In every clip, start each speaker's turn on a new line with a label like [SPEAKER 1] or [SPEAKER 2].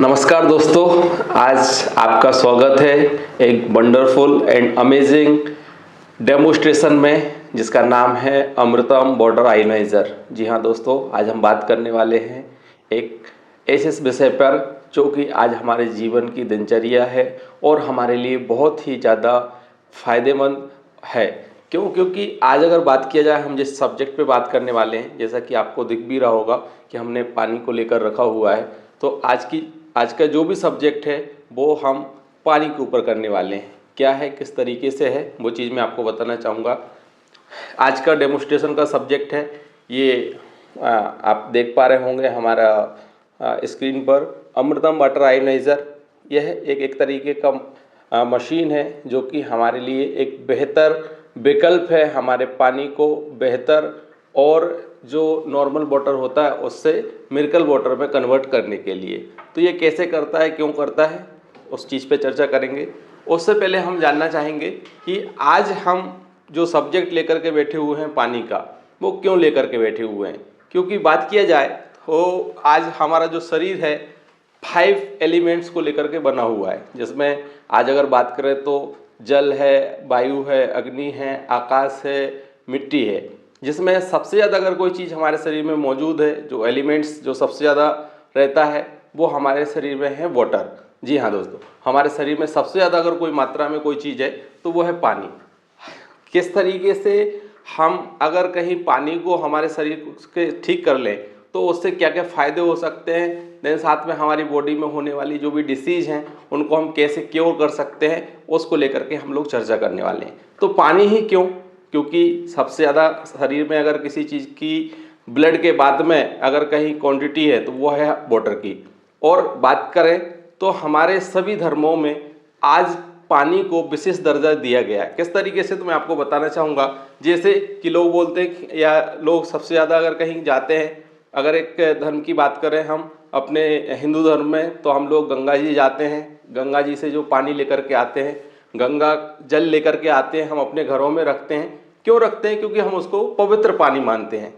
[SPEAKER 1] नमस्कार दोस्तों, आज आपका स्वागत है एक वंडरफुल एंड अमेजिंग डेमोस्ट्रेशन में जिसका नाम है अमृतम वाटर आयोनाइज़र। जी हाँ दोस्तों, आज हम बात करने वाले हैं एक ऐसे विषय पर जो कि आज हमारे जीवन की दिनचर्या है और हमारे लिए बहुत ही ज़्यादा फायदेमंद है। क्योंकि आज अगर बात किया जाए, हम जिस सब्जेक्ट पे बात करने वाले हैं, जैसा कि आपको दिख भी रहा होगा कि हमने पानी को लेकर रखा हुआ है, तो आज का जो भी सब्जेक्ट है वो हम पानी के ऊपर करने वाले हैं। क्या है, किस तरीके से है, वो चीज़ मैं आपको बताना चाहूँगा। आज का डेमोस्ट्रेशन का सब्जेक्ट है ये, आप देख पा रहे होंगे हमारा स्क्रीन पर अमृतम वाटर आयोनाइज़र। यह एक तरीके का मशीन है जो कि हमारे लिए एक बेहतर विकल्प है, हमारे पानी को बेहतर और जो नॉर्मल वाटर होता है उससे मिरेकल वाटर में कन्वर्ट करने के लिए। तो ये कैसे करता है, क्यों करता है, उस चीज़ पे चर्चा करेंगे। उससे पहले हम जानना चाहेंगे कि आज हम जो सब्जेक्ट लेकर के बैठे हुए हैं पानी का, वो क्यों लेकर के बैठे हुए हैं। क्योंकि बात किया जाए तो आज हमारा जो शरीर है 5 एलिमेंट्स को लेकर के बना हुआ है, जिसमें आज अगर बात करें तो जल है, वायु है, अग्नि है, आकाश है, मिट्टी है। जिसमें सबसे ज़्यादा अगर कोई चीज़ हमारे शरीर में मौजूद है, जो एलिमेंट्स जो सबसे ज़्यादा रहता है, वो हमारे शरीर में है वाटर। जी हाँ दोस्तों, हमारे शरीर में सबसे ज़्यादा अगर कोई मात्रा में कोई चीज़ है तो वो है पानी। किस तरीके से हम अगर कहीं पानी को हमारे शरीर के ठीक कर लें तो उससे क्या क्या फ़ायदे हो सकते हैं, देन साथ में हमारी बॉडी में होने वाली जो भी डिसीज़ हैं उनको हम कैसे क्योर कर सकते हैं, उसको लेकर के हम लोग चर्चा करने वाले हैं। तो पानी ही क्यों, क्योंकि सबसे ज़्यादा शरीर में अगर किसी चीज़ की ब्लड के बाद में अगर कहीं क्वांटिटी है तो वो है वाटर की। और बात करें तो हमारे सभी धर्मों में आज पानी को विशेष दर्जा दिया गया है। किस तरीके से, तो मैं आपको बताना चाहूँगा। जैसे कि लोग बोलते हैं या लोग सबसे ज़्यादा अगर कहीं जाते हैं, अगर एक धर्म की बात करें हम अपने हिंदू धर्म में, तो हम लोग गंगा जी जाते हैं, गंगा जी से जो पानी लेकर के आते हैं, गंगा जल लेकर के आते हैं, हम अपने घरों में रखते हैं। क्यों रखते हैं, क्योंकि हम उसको पवित्र पानी मानते हैं।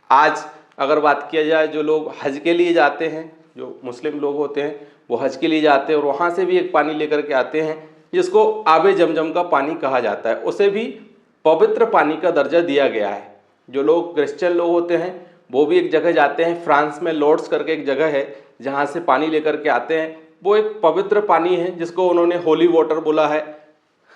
[SPEAKER 1] आज अगर बात किया जाए, जो लोग हज के लिए जाते हैं, जो मुस्लिम लोग होते हैं वो हज के लिए जाते हैं और वहाँ से भी एक पानी लेकर के आते हैं जिसको आबे जमजम का पानी कहा जाता है, उसे भी पवित्र पानी का दर्जा दिया गया है। जो लोग क्रिश्चियन लोग होते हैं वो भी एक जगह जाते हैं, फ्रांस में लॉर्ड्स करके एक जगह है जहाँ से पानी लेकर के आते हैं, वो एक पवित्र पानी है जिसको उन्होंने होली वाटर बोला है।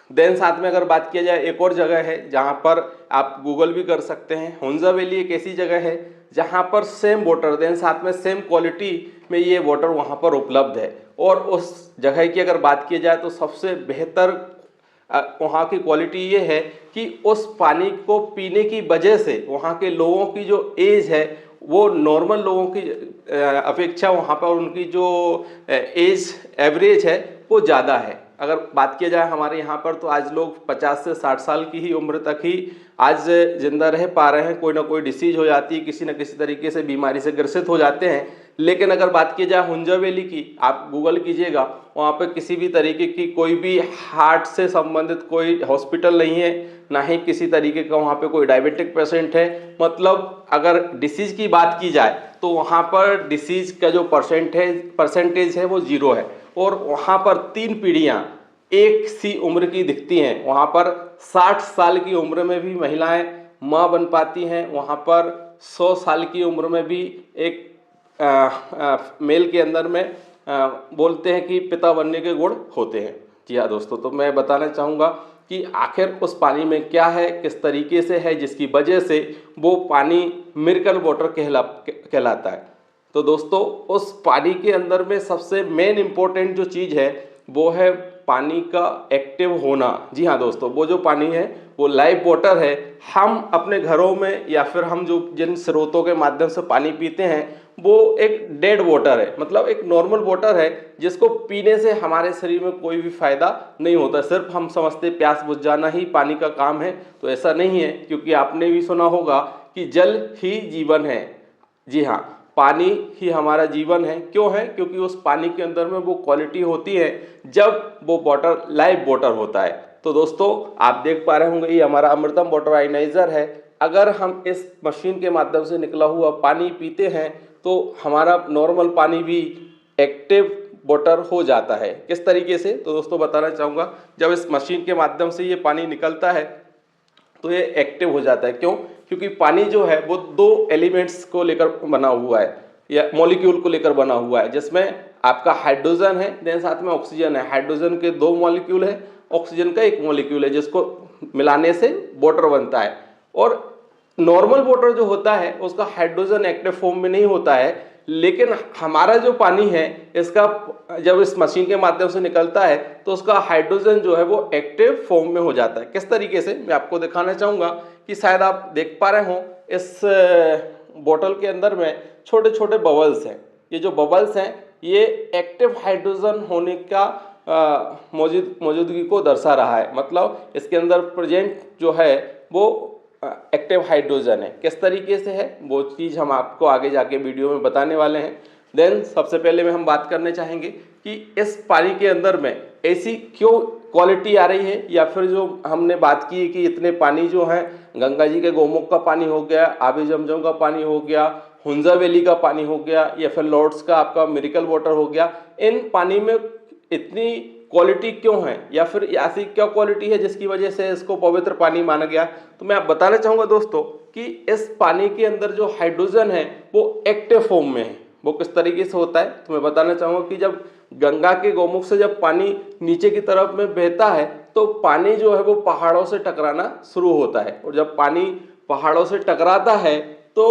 [SPEAKER 1] देन साथ में अगर बात किया जाए, एक और जगह है जहाँ पर आप गूगल भी कर सकते हैं, हुंजा वैली एक ऐसी जगह है जहाँ पर सेम वाटर, देन साथ में सेम क्वालिटी में ये वाटर वहाँ पर उपलब्ध है। और उस जगह की अगर बात की जाए तो सबसे बेहतर वहाँ की क्वालिटी ये है कि उस पानी को पीने की वजह से वहाँ के लोगों की जो एज है वो नॉर्मल लोगों की अपेक्षा वहाँ पर उनकी जो एज एवरेज है वो ज़्यादा है। अगर बात किया जाए हमारे यहाँ पर, तो आज लोग 50 से 60 साल की ही उम्र तक ही आज जिंदा रह पा रहे हैं। कोई ना कोई डिसीज हो जाती है, किसी न किसी तरीके से बीमारी से ग्रसित हो जाते हैं। लेकिन अगर बात की जाए हुंजा वैली की, आप गूगल कीजिएगा, वहाँ पे किसी भी तरीके की कोई भी हार्ट से संबंधित कोई हॉस्पिटल नहीं है, ना ही किसी तरीके का वहाँ पे कोई डायबिटिक पेशेंट है। मतलब अगर डिसीज़ की बात की जाए तो वहाँ पर डिसीज़ का जो परसेंटेज है वो 0 है। और वहाँ पर 3 पीढ़ियाँ एक सी उम्र की दिखती हैं। वहाँ पर 60 साल की उम्र में भी महिलाएं माँ बन पाती हैं। वहाँ पर 100 साल की उम्र में भी एक मेल के अंदर में बोलते हैं कि पिता बनने के गुण होते हैं। जी हाँ दोस्तों, तो मैं बताना चाहूँगा कि आखिर उस पानी में क्या है, किस तरीके से है, जिसकी वजह से वो पानी मिरेकल वाटर कहलाता है। तो दोस्तों, उस पानी के अंदर में सबसे मेन इम्पोर्टेंट जो चीज़ है वो है पानी का एक्टिव होना। जी हाँ दोस्तों, वो जो पानी है वो लाइव वाटर है। हम अपने घरों में या फिर हम जो जिन स्रोतों के माध्यम से पानी पीते हैं वो एक डेड वाटर है, मतलब एक नॉर्मल वाटर है जिसको पीने से हमारे शरीर में कोई भी फायदा नहीं होता। सिर्फ हम समझते प्यास बुझ जाना ही पानी का काम है, तो ऐसा नहीं है। क्योंकि आपने भी सुना होगा कि जल ही जीवन है। जी हाँ, पानी ही हमारा जीवन है। क्यों है, क्योंकि उस पानी के अंदर में वो क्वालिटी होती है जब वो वाटर लाइव वाटर होता है। तो दोस्तों, आप देख पा रहे होंगे ये हमारा अमृतम वाटर आयोनाइजर है। अगर हम इस मशीन के माध्यम से निकला हुआ पानी पीते हैं तो हमारा नॉर्मल पानी भी एक्टिव वाटर हो जाता है। किस तरीके से, तो दोस्तों बताना चाहूँगा, जब इस मशीन के माध्यम से ये पानी निकलता है तो ये एक्टिव हो जाता है। क्यों? क्योंकि पानी जो है वो दो एलिमेंट्स को लेकर बना हुआ है या मॉलिक्यूल को लेकर बना हुआ है, जिसमें आपका हाइड्रोजन है, देन साथ में ऑक्सीजन है। हाइड्रोजन के दो मॉलिक्यूल है, ऑक्सीजन का एक मॉलिक्यूल है, जिसको मिलाने से वाटर बनता है। और नॉर्मल वाटर जो होता है उसका हाइड्रोजन एक्टिव फॉर्म में नहीं होता है, लेकिन हमारा जो पानी है इसका जब इस मशीन के माध्यम से निकलता है तो उसका हाइड्रोजन जो है वो एक्टिव फॉर्म में हो जाता है। किस तरीके से, मैं आपको दिखाना चाहूँगा कि शायद आप देख पा रहे हो इस बोतल के अंदर में छोटे छोटे बबल्स हैं। ये जो बबल्स हैं ये एक्टिव हाइड्रोजन होने का मौजूदगी को दर्शा रहा है, मतलब इसके अंदर प्रेजेंट जो है वो एक्टिव हाइड्रोजन है। किस तरीके से है वो चीज़ हम आपको आगे जाके वीडियो में बताने वाले हैं। देन सबसे पहले में हम बात करने चाहेंगे कि इस पानी के अंदर में ऐसी क्यों क्वालिटी आ रही है, या फिर जो हमने बात की कि इतने पानी जो है गंगा जी के गोमुख का पानी हो गया, आबे जमजम का पानी हो गया, हुंजा वैली का पानी हो गया, या फिर लॉर्ड्स का आपका मिरेकल वाटर हो गया, इन पानी में इतनी क्वालिटी क्यों है, या फिर ऐसी क्या क्वालिटी है जिसकी वजह से इसको पवित्र पानी माना गया। तो मैं आप बताना चाहूँगा दोस्तों कि इस पानी के अंदर जो हाइड्रोजन है वो एक्टिव फॉर्म में है। वो किस तरीके से होता है, तो मैं बताना चाहूँगा कि जब गंगा के गोमुख से जब पानी नीचे की तरफ में बहता है तो पानी जो है वो पहाड़ों से टकराना शुरू होता है, और जब पानी पहाड़ों से टकराता है तो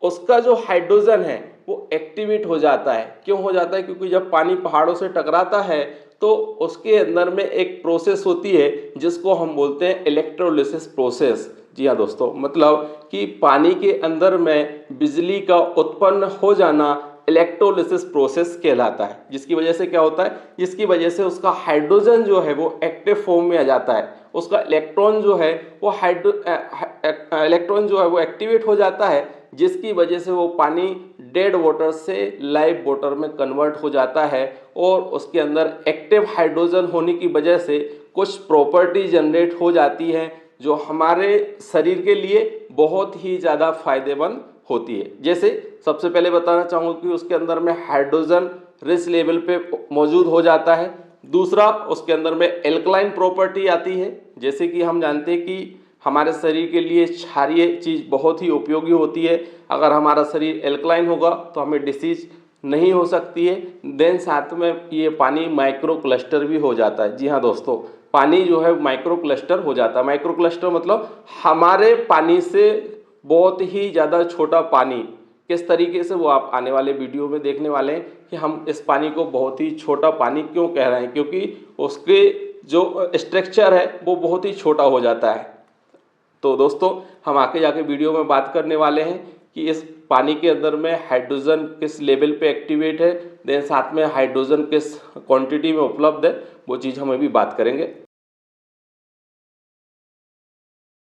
[SPEAKER 1] उसका जो हाइड्रोजन है वो एक्टिवेट हो जाता है। क्यों हो जाता है? क्योंकि जब पानी पहाड़ों से टकराता है तो उसके अंदर में एक प्रोसेस होती है जिसको हम बोलते हैं इलेक्ट्रोलिसिस प्रोसेस। जी हाँ दोस्तों, मतलब कि पानी के अंदर में बिजली का उत्पन्न हो जाना इलेक्ट्रोलिसिस प्रोसेस कहलाता है। जिसकी वजह से क्या होता है, जिसकी वजह से उसका हाइड्रोजन जो है वो एक्टिव फॉर्म में आ जाता है, उसका इलेक्ट्रॉन जो है वो इलेक्ट्रॉन जो है वो एक्टिवेट हो जाता है, जिसकी वजह से वो पानी डेड वाटर से लाइव वाटर में कन्वर्ट हो जाता है, और उसके अंदर एक्टिव हाइड्रोजन होने की वजह से कुछ प्रॉपर्टी जनरेट हो जाती है जो हमारे शरीर के लिए बहुत ही ज़्यादा फायदेमंद होती है। जैसे सबसे पहले बताना चाहूँगा कि उसके अंदर में हाइड्रोजन रिच लेवल पे मौजूद हो जाता है। दूसरा, उसके अंदर में एल्कलाइन प्रॉपर्टी आती है। जैसे कि हम जानते हैं कि हमारे शरीर के लिए क्षारीय चीज़ बहुत ही उपयोगी होती है। अगर हमारा शरीर एल्कलाइन होगा तो हमें डिसीज नहीं हो सकती है। देन साथ में ये पानी माइक्रो क्लस्टर भी हो जाता है। जी हाँ दोस्तों, पानी जो है माइक्रो क्लस्टर हो जाता है। माइक्रो क्लस्टर मतलब हमारे पानी से बहुत ही ज़्यादा छोटा पानी। किस तरीके से, वो आप आने वाले वीडियो में देखने वाले हैं कि हम इस पानी को बहुत ही छोटा पानी क्यों कह रहे हैं, क्योंकि उसके जो स्ट्रक्चर है वो बहुत ही छोटा हो जाता है। तो दोस्तों हम आगे जाके वीडियो में बात करने वाले हैं कि इस पानी के अंदर में हाइड्रोजन किस लेवल पे एक्टिवेट है, देन साथ में हाइड्रोजन किस क्वांटिटी में उपलब्ध है, वो चीज़ हम अभी बात करेंगे।